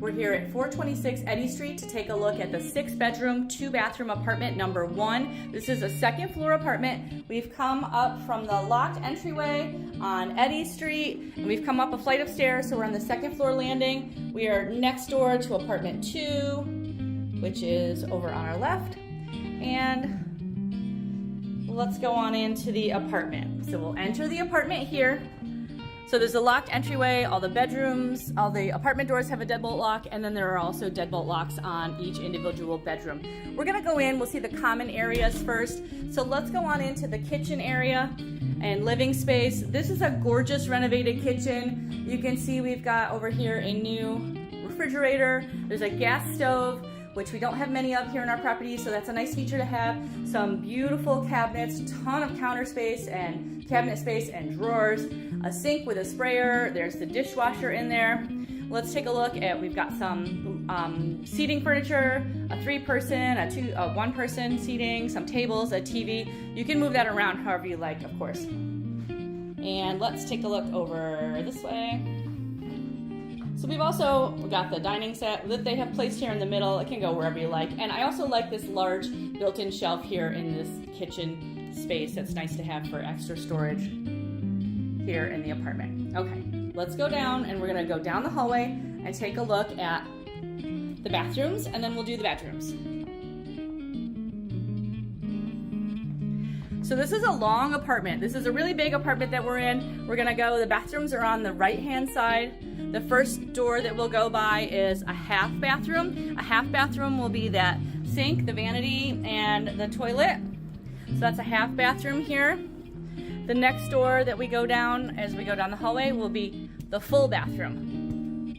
We're here at 426 Eddy Street to take a look at the 6-bedroom, 2-bathroom apartment number 1. This is a second floor apartment. We've come up from the locked entryway on Eddy Street, and we've come up a flight of stairs, so we're on the second floor landing. We are next door to apartment 2, which is over on our left. And let's go on into the apartment. So we'll enter the apartment here. So there's a locked entryway, all the bedrooms, all the apartment doors have a deadbolt lock, and then there are also deadbolt locks on each individual bedroom. We're gonna go in, we'll see the common areas first. So let's go on into the kitchen area and living space. This is a gorgeous renovated kitchen. You can see we've got over here a new refrigerator. There's a gas stove, which we don't have many of here in our property, so that's a nice feature to have. Some beautiful cabinets, ton of counter space and cabinet space and drawers, a sink with a sprayer, there's the dishwasher in there. Let's take a look at, we've got some seating furniture, a 3-person, a 1-person seating, some tables, a TV. You can move that around however you like, of course. And let's take a look over this way. So we've also got the dining set that they have placed here in the middle. It can go wherever you like. And I also like this large built-in shelf here in this kitchen space. That's nice to have for extra storage here in the apartment. Okay, let's go down, and we're gonna go down the hallway and take a look at the bathrooms, and then we'll do the bedrooms. So this is a long apartment. This is a really big apartment that we're in. We're gonna go, the bathrooms are on the right-hand side. The first door that we'll go by is a half bathroom. A half bathroom will be that sink, the vanity, and the toilet. So that's a half bathroom here. The next door that we go down, as we go down the hallway, will be the full bathroom.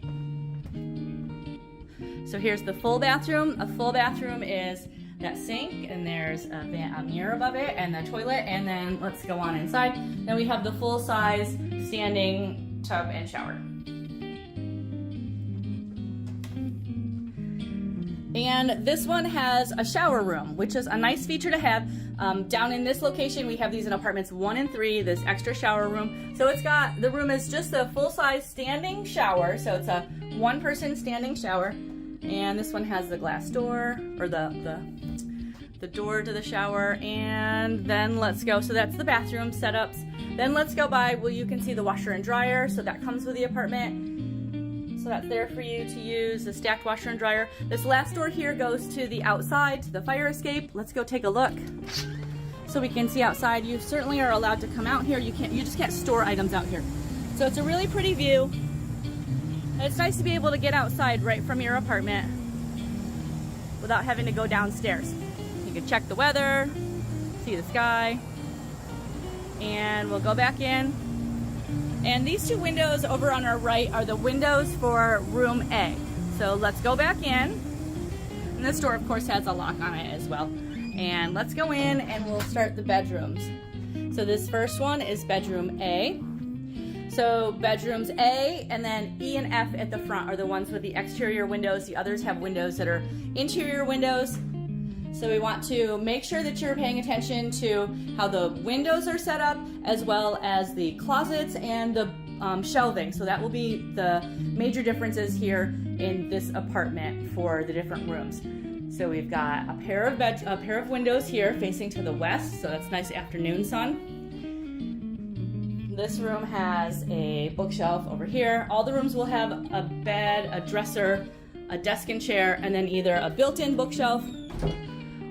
So here's the full bathroom. A full bathroom is that sink, and there's a mirror above it, and the toilet, and then let's go on inside. Then we have the full-size standing tub and shower. And this one has a shower room, which is a nice feature to have. Down in this location, we have these in apartments 1 and 3, this extra shower room. So it's got, the room is just a full-size standing shower, so it's a 1-person standing shower. And this one has the glass door, or the door to the shower. And then let's go, so that's the bathroom setups. Then let's go by, well, you can see the washer and dryer, so that comes with the apartment. So that's there for you to use, the stacked washer and dryer. This last door here goes to the outside, to the fire escape. Let's go take a look. So we can see outside. You certainly are allowed to come out here. You just can't store items out here. So it's a really pretty view. And it's nice to be able to get outside right from your apartment without having to go downstairs. You can check the weather, see the sky, and we'll go back in. And these 2 windows over on our right are the windows for room A. So let's go back in. And this door, of course, has a lock on it as well. And let's go in and we'll start the bedrooms. So this first one is bedroom A. So bedrooms A and then E and F at the front are the ones with the exterior windows. The others have windows that are interior windows. So we want to make sure that you're paying attention to how the windows are set up, as well as the closets and the shelving. So that will be the major differences here in this apartment for the different rooms. So we've got a pair of windows here facing to the west, so that's nice afternoon sun. This room has a bookshelf over here. All the rooms will have a bed, a dresser, a desk and chair, and then either a built-in bookshelf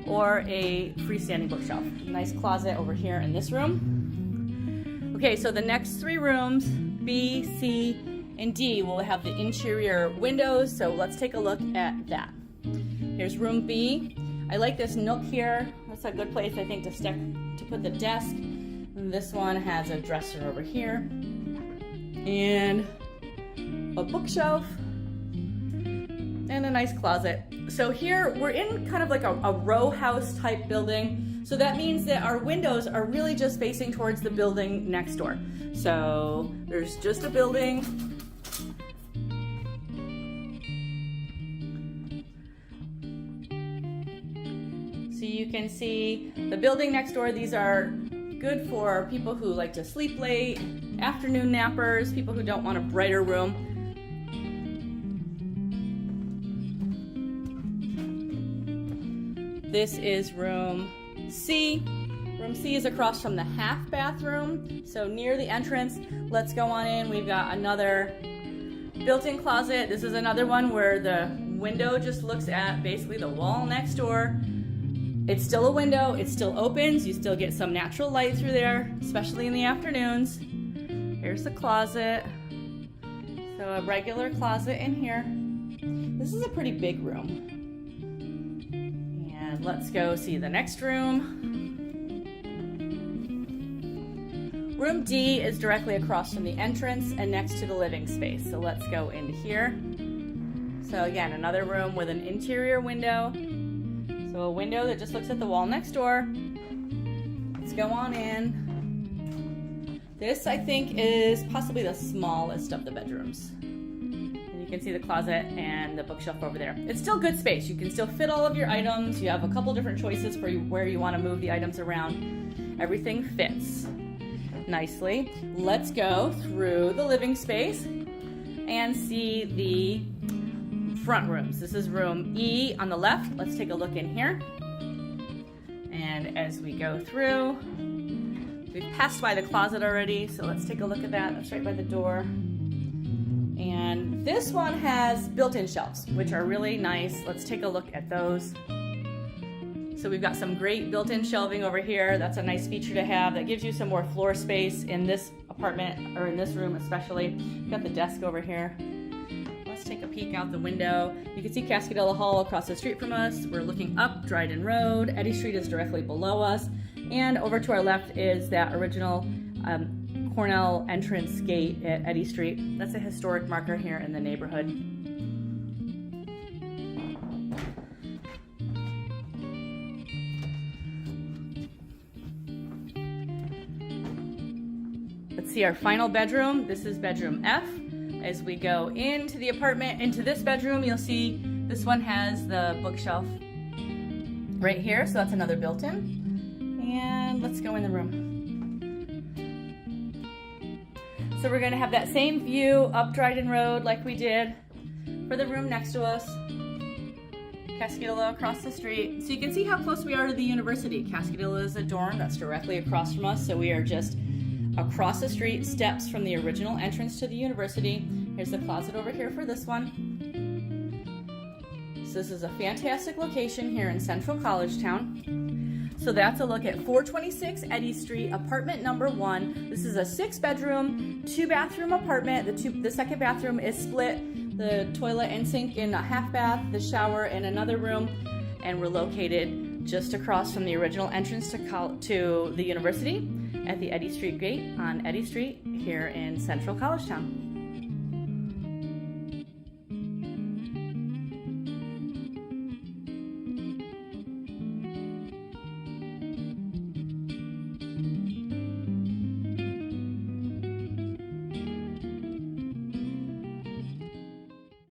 or a freestanding bookshelf. Nice closet over here in this room. Okay, so the next 3 rooms, B, C, and D, will have the interior windows, so let's take a look at that. Here's room B. I like this nook here. That's a good place, I think, to put the desk. And this one has a dresser over here, and a bookshelf, and a nice closet. So here we're in kind of like a row house type building. So that means that our windows are really just facing towards the building next door. So there's just a building. So you can see the building next door. These are good for people who like to sleep late, afternoon nappers, people who don't want a brighter room. This is room C. Room C is across from the half bathroom, so near the entrance. Let's go on in. We've got another built-in closet. This is another one where the window just looks at basically the wall next door. It's still a window, it still opens, you still get some natural light through there, especially in the afternoons. Here's the closet. So a regular closet in here. This is a pretty big room. And let's go see the next room. Room D is directly across from the entrance and next to the living space. So let's go into here. So again, another room with an interior window. So a window that just looks at the wall next door. Let's go on in. This, I think, is possibly the smallest of the bedrooms. And you can see the closet and the bookshelf over there. It's still good space. You can still fit all of your items. You have a couple different choices for where you want to move the items around. Everything fits nicely. Let's go through the living space and see the front rooms. This is room E on the left. Let's take a look in here. And as we go through, we've passed by the closet already, so let's take a look at that. That's right by the door. And this one has built-in shelves, which are really nice. Let's take a look at those. So we've got some great built-in shelving over here. That's a nice feature to have. That gives you some more floor space in this apartment, or in this room especially. We've got the desk over here. Let's take a peek out the window. You can see Cascadilla Hall across the street from us. We're looking up Dryden Road. Eddy Street is directly below us. And over to our left is that original Cornell entrance gate at Eddy Street. That's a historic marker here in the neighborhood. Let's see our final bedroom. This is bedroom F. As we go into the apartment, into this bedroom, you'll see this one has the bookshelf right here, so that's another built-in. And let's go in the room. So we're gonna have that same view up Dryden Road like we did for the room next to us. Cascadilla across the street. So you can see how close we are to the university. Cascadilla is a dorm that's directly across from us, so we are just across the street, steps from the original entrance to the university. Here's the closet over here for this one. So this is a fantastic location here in Central Collegetown. So that's a look at 426 Eddy Street, apartment number 1. This is a 6-bedroom, 2-bathroom apartment. The second bathroom is split. The toilet and sink in a half bath, the shower in another room, and we're located just across from the original entrance to the university at the Eddy Street gate on Eddy Street here in Central Collegetown.